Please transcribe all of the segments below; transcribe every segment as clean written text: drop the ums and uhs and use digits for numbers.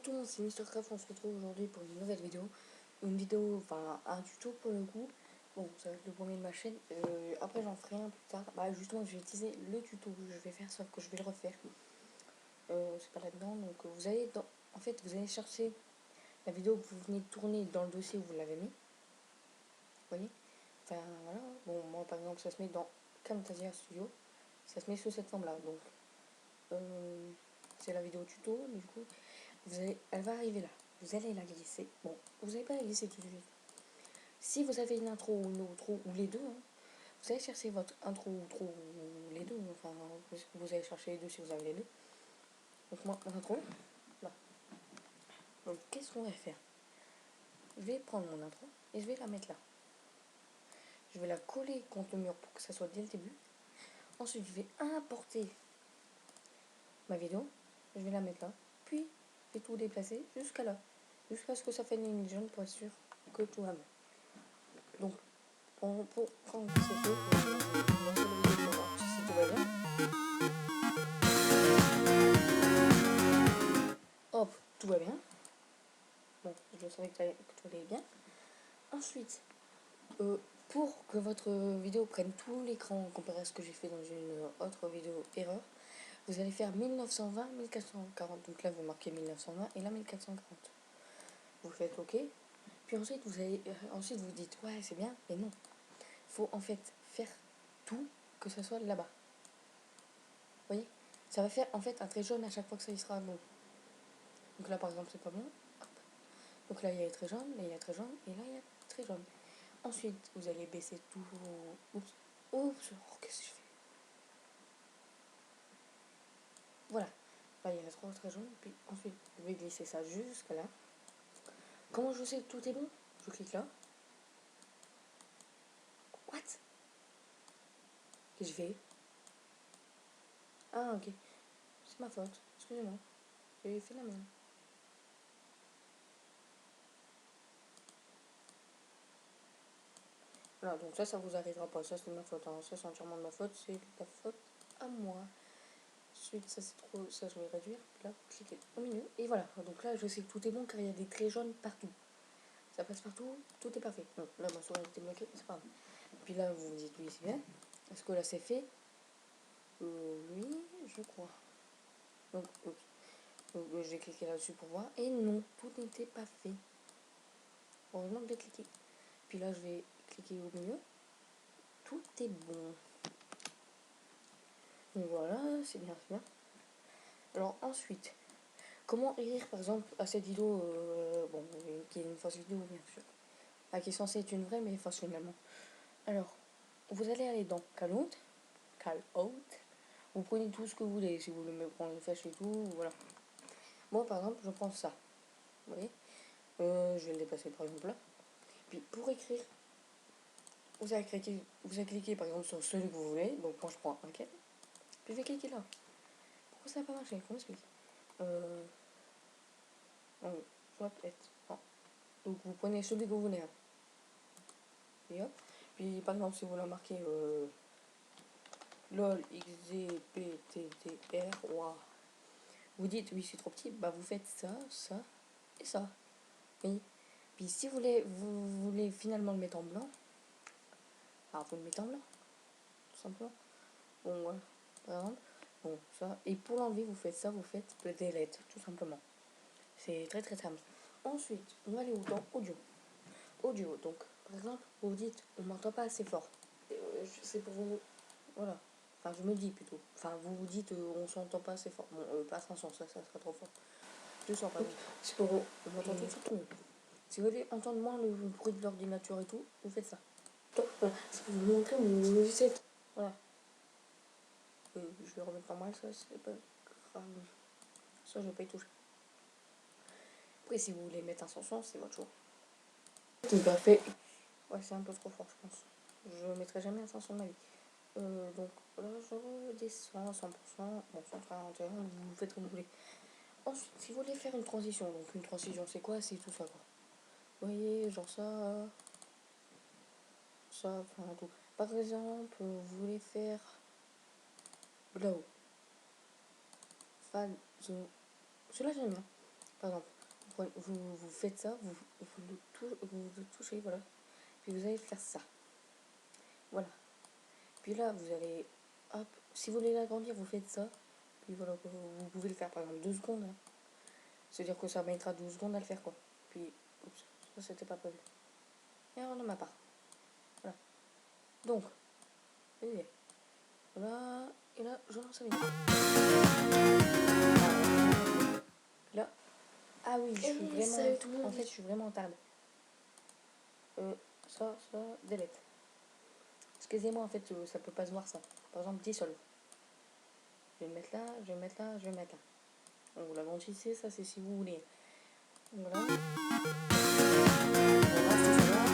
tout le monde, c'est MrCraft, on se retrouve aujourd'hui pour une nouvelle vidéo. Une vidéo, enfin un tuto pour le coup. Bon, ça va être le premier de ma chaîne. Après j'en ferai un plus tard. Bah justement je vais utiliser le tuto que je vais faire, sauf que je vais le refaire. C'est pas là-dedans, donc vous allez dans... En fait vous allez chercher la vidéo que vous venez de tourner dans le dossier où vous l'avez mis. Vous voyez. Enfin voilà. Bon moi par exemple ça se met dans Camtasia Studio. Ça se met sous cette forme là. Donc c'est la vidéo tuto, du coup. Elle va arriver là. Vous allez la glisser. Bon, vous n'allez pas la glisser tout de suite. Si vous avez une intro ou une outro, ou les deux, hein, vous allez chercher votre intro ou outro ou les deux. Enfin, vous allez chercher les deux si vous avez les deux. Donc moi, mon intro, là. Donc qu'est-ce qu'on va faire? Je vais prendre mon intro et je vais la mettre là. Je vais la coller contre le mur pour que ça soit dès le début. Ensuite, je vais importer ma vidéo. Je vais la mettre là. Puis, je vais tout déplacer jusqu'à là. Jusqu'à ce que ça fait une ligne jaune pour être sûr que tout va bien. Donc, quand c'est fait, on va lancer la vidéo pour voir si tout va bien. Hop, tout va bien. Bon, je savais que tout allait bien. Ensuite, pour que votre vidéo prenne tout l'écran comparé à ce que j'ai fait dans une autre vidéo erreur, vous allez faire 1920, 1440. Donc là, vous marquez 1920 et là, 1440. Vous faites OK. Puis ensuite, ensuite vous dites, ouais, c'est bien, mais non. Il faut en fait faire tout que ce soit là-bas. Vous voyez? Ça va faire en fait un trait jaune à chaque fois que ça y sera bon. Donc là, par exemple, c'est pas bon. Hop. Donc là, il y a les traits jaunes, là, il y a très jaune, et là, il y a très jaune. Ensuite, vous allez baisser tout. Oups. Oups. Oh, qu'est-ce que je fais? Voilà. Là, il y a les trois traits jaunes. Puis ensuite, je vais glisser ça jusqu'à là. Comment je sais que tout est bon? Je clique là. What? Qu'est-ce que je fais? Ah, ok. C'est ma faute. Excusez-moi. J'ai fait la même. Voilà, donc ça vous arrivera pas. Ça, c'est ma faute. Hein. Ça, c'est entièrement de ma faute. C'est la faute à moi. Ensuite, ça, c'est trop. Ça, je vais réduire. Là, cliquez au milieu. Et voilà. Donc là, je sais que tout est bon car il y a des traits jaunes partout. Ça passe partout. Tout est parfait. Non, là, ma souris était bloquée. C'est pas grave. Puis là, vous vous dites, oui, c'est bien. Est-ce que là, c'est fait? Oui, je crois. Donc, ok. Donc, je vais cliquer là-dessus pour voir. Et non, tout n'était pas fait. Heureusement que j'ai cliqué. Puis là, je vais cliquer au milieu. Tout est bon. Donc voilà, c'est bien, c'est bien. Alors ensuite, comment écrire par exemple à cette vidéo, bon, qui est une fausse vidéo bien sûr, qui est censée être une vraie mais fausse finalement. Alors, vous allez aller dans Callout, vous prenez tout ce que vous voulez, si vous voulez me prendre une flèche et tout, voilà. Moi par exemple, je prends ça, vous voyez, je vais le déplacer par exemple là. Puis pour écrire, vous allez cliquer par exemple sur celui que vous voulez, donc moi je prends un quai, puis je vais cliquer là. Pourquoi ça n'a pas marché? Comment explique? Soit être. Non. Donc vous prenez celui que vous voulez. Hein. Et hop. Puis par exemple, si vous la marquez LOL XZPTTR, wow. Vous dites oui, c'est trop petit, bah vous faites ça, ça et ça. Oui. Puis si vous voulez finalement le mettre en blanc, alors vous le mettez en blanc, tout simplement. Bon, voilà. Par exemple, bon, ça. Et pour l'enlever, vous faites ça, vous faites le delete, tout simplement. C'est très très simple. Ensuite, on va aller dans audio. Audio, donc par exemple, vous dites on m'entend pas assez fort. C'est pour vous. Voilà. Enfin, je me dis plutôt. Enfin, vous vous dites on s'entend pas assez fort. Bon, pas 500, ça sera trop fort. 200 par exemple. C'est pour vous. On m'entend tout mieux. Si vous voulez entendre moins le bruit de l'ordinateur et tout, vous faites ça. Voilà. C'est pour vous montrer mon logiciel. Voilà. Je vais remettre normal, ça, c'est pas grave. Ça, je vais pas y toucher. Après, si vous voulez mettre un 500, c'est votre choix. C'est pas fait. Ouais, c'est un peu trop fort, je pense. Je mettrai jamais un 500 de ma vie. Donc là, je redescends à 100%. Bon, 131, vous faites comme vous voulez. Ensuite, si vous voulez faire une transition, donc une transition, c'est quoi? C'est tout ça, quoi. Vous voyez, genre ça, enfin tout. Par exemple, vous voulez faire là-haut. Celui-là, j'aime bien. Par exemple, vous faites ça, vous le touchez, voilà. Puis vous allez faire ça. Voilà. Puis là, vous allez, hop, si vous voulez l'agrandir, vous faites ça. Puis voilà, vous pouvez le faire par exemple 2 secondes. Hein. C'est-à-dire que ça mettra 12 secondes à le faire, quoi. Puis, oups, ça c'était pas prévu. Erreur de ma part. Voilà. Donc, voyez. Voilà. Et là, je lance la vidéo. Là. Ah oui, je suis vraiment. Tout le monde. En fait, je suis vraiment en tarde. Ça, delete. Excusez-moi, en fait, ça peut pas se voir ça. Par exemple, dissolve. Je vais le mettre là, je vais le mettre là, je vais le mettre là. Donc, vous l'agrandissez, ça c'est si vous voulez. Voilà. Voilà, c'est ça.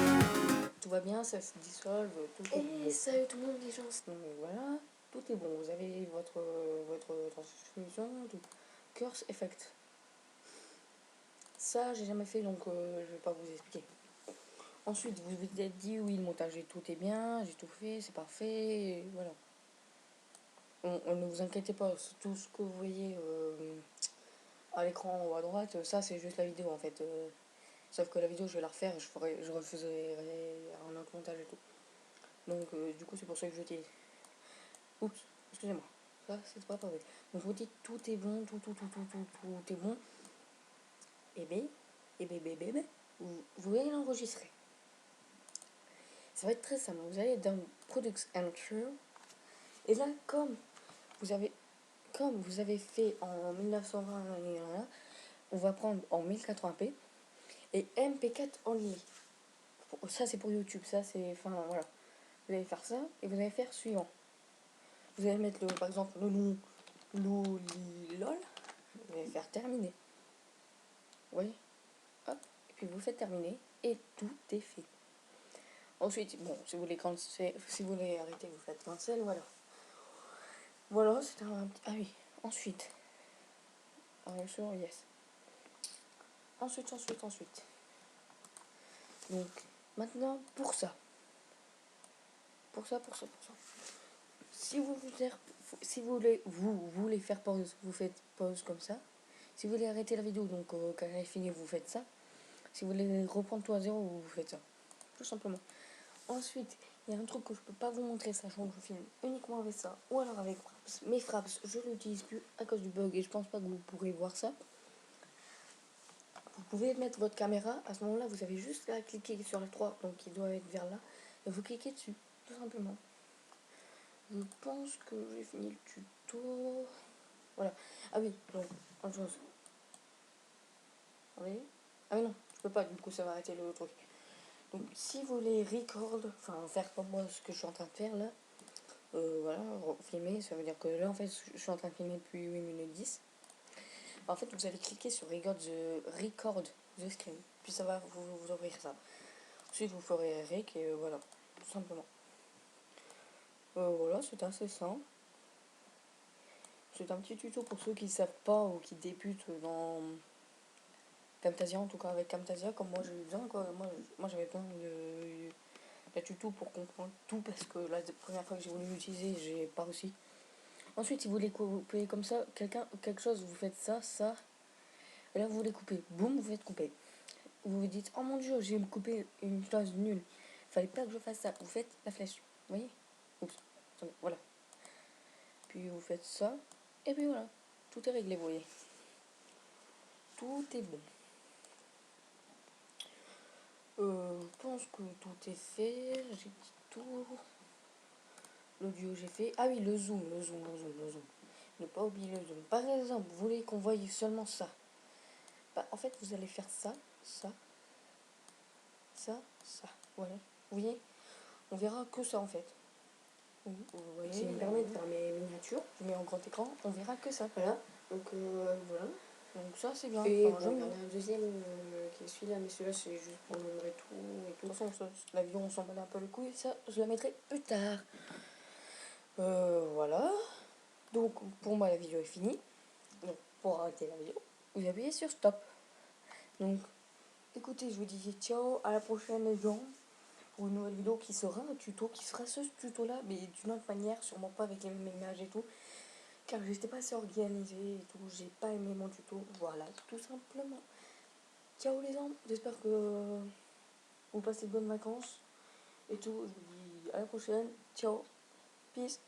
Tout va bien, ça se dissolve, tout est bon. Salut tout le monde, les gens. Donc voilà, tout est bon. Vous avez votre transfusion, tout. Curse Effect. Ça, j'ai jamais fait, donc je vais pas vous expliquer. Ensuite, vous vous êtes dit, oui, le montage, tout est bien, j'ai tout fait, c'est parfait, et voilà. Ne vous inquiétez pas, tout ce que vous voyez à l'écran ou à droite, ça, c'est juste la vidéo, en fait. Sauf que la vidéo, je vais la refaire, je refaisais un autre montage et tout. Donc, du coup, c'est pour ça que je dis... Oups, excusez-moi. Ça, c'est pas vrai. Donc, vous dites, tout est bon, tout est bon. Et bien, vous allez l'enregistrer. Ça va être très simple. Vous allez dans Product Enter. Et là, comme vous avez fait en 1920, on va prendre en 1080p et MP4 only. Ça, c'est pour YouTube. Ça, c'est... Enfin, voilà. Vous allez faire ça et vous allez faire suivant. Vous allez mettre, par exemple, le nom lol. Vous allez faire terminer. Vous voyez? Hop. Et puis vous faites terminer et tout est fait. Ensuite, bon, si vous voulez arrêter, vous faites cancel, voilà. Voilà, c'est un petit... Ah oui, ensuite. Bien sûr, yes. Ensuite. Donc, maintenant, pour ça. Si vous voulez faire pause, vous faites pause comme ça. Si vous voulez arrêter la vidéo, donc quand elle est finie, vous faites ça. Si vous voulez reprendre tout à zéro, vous faites ça. Tout simplement. Ensuite, il y a un truc que je peux pas vous montrer, sachant que je filme uniquement avec ça, ou alors avec Fraps. Mais Fraps, je l'utilise plus à cause du bug et je pense pas que vous pourrez voir ça. Vous pouvez mettre votre caméra, à ce moment-là, vous avez juste à cliquer sur le 3, donc il doit être vers là, et vous cliquez dessus, tout simplement. Je pense que j'ai fini le tuto. Voilà. Ah oui, donc, autre chose. Vous voyez? Ah mais non, je peux pas, du coup ça va arrêter le truc. Donc si vous voulez record, enfin faire comme moi ce que je suis en train de faire là, voilà, filmer, ça veut dire que là en fait je suis en train de filmer depuis 8 minutes 10. En fait vous allez cliquer sur record the screen, puis ça va vous ouvrir ça. Ensuite vous ferez rec et voilà, tout simplement. Voilà, c'est assez simple. C'est un petit tuto pour ceux qui ne savent pas ou qui débutent dans Camtasia, en tout cas avec Camtasia, comme moi j'ai eu besoin, quoi. Moi j'avais besoin de tuto pour comprendre tout parce que la première fois que j'ai voulu l'utiliser, j'ai pas réussi. Ensuite, si vous voulez couper comme ça, quelque chose, vous faites ça, et là vous voulez couper, boum, vous faites couper. Vous vous dites, oh mon dieu, j'ai coupé une chose nulle, fallait pas que je fasse ça. Vous faites la flèche, vous voyez? Oups, voilà. Puis vous faites ça, et puis voilà, tout est réglé, vous voyez. Tout est bon. Je pense que tout est fait, j'ai dit tout. L'audio, j'ai fait. Ah oui, le zoom. Ne pas oublier le zoom. Par exemple, vous voulez qu'on voie seulement ça. Bah, en fait, vous allez faire ça. Voilà. Vous voyez? On verra que ça en fait. Vous voyez? Ça me permet de faire mes miniatures. Je mets en grand écran, on verra que ça. Voilà. Donc voilà. Donc ça, c'est bien. Et Enfin, bon, il y en a un deuxième qui est celui-là, mais celui-là c'est juste pour montrer tout et tout. De toute façon, l'avion, on s'en bat un peu le couille. Ça, je la mettrai plus tard. Voilà. Donc, pour moi, la vidéo est finie. Donc, pour arrêter la vidéo, vous appuyez sur stop. Donc, écoutez, je vous dis ciao, à la prochaine les gens, pour une nouvelle vidéo qui sera un tuto, qui sera ce tuto-là, mais d'une autre manière, sûrement pas avec les mêmes images et tout, car j'étais pas assez organisée et tout, j'ai pas aimé mon tuto, voilà, tout simplement. ciao les gens, j'espère que vous passez de bonnes vacances et tout. Je vous dis à la prochaine. Ciao, peace.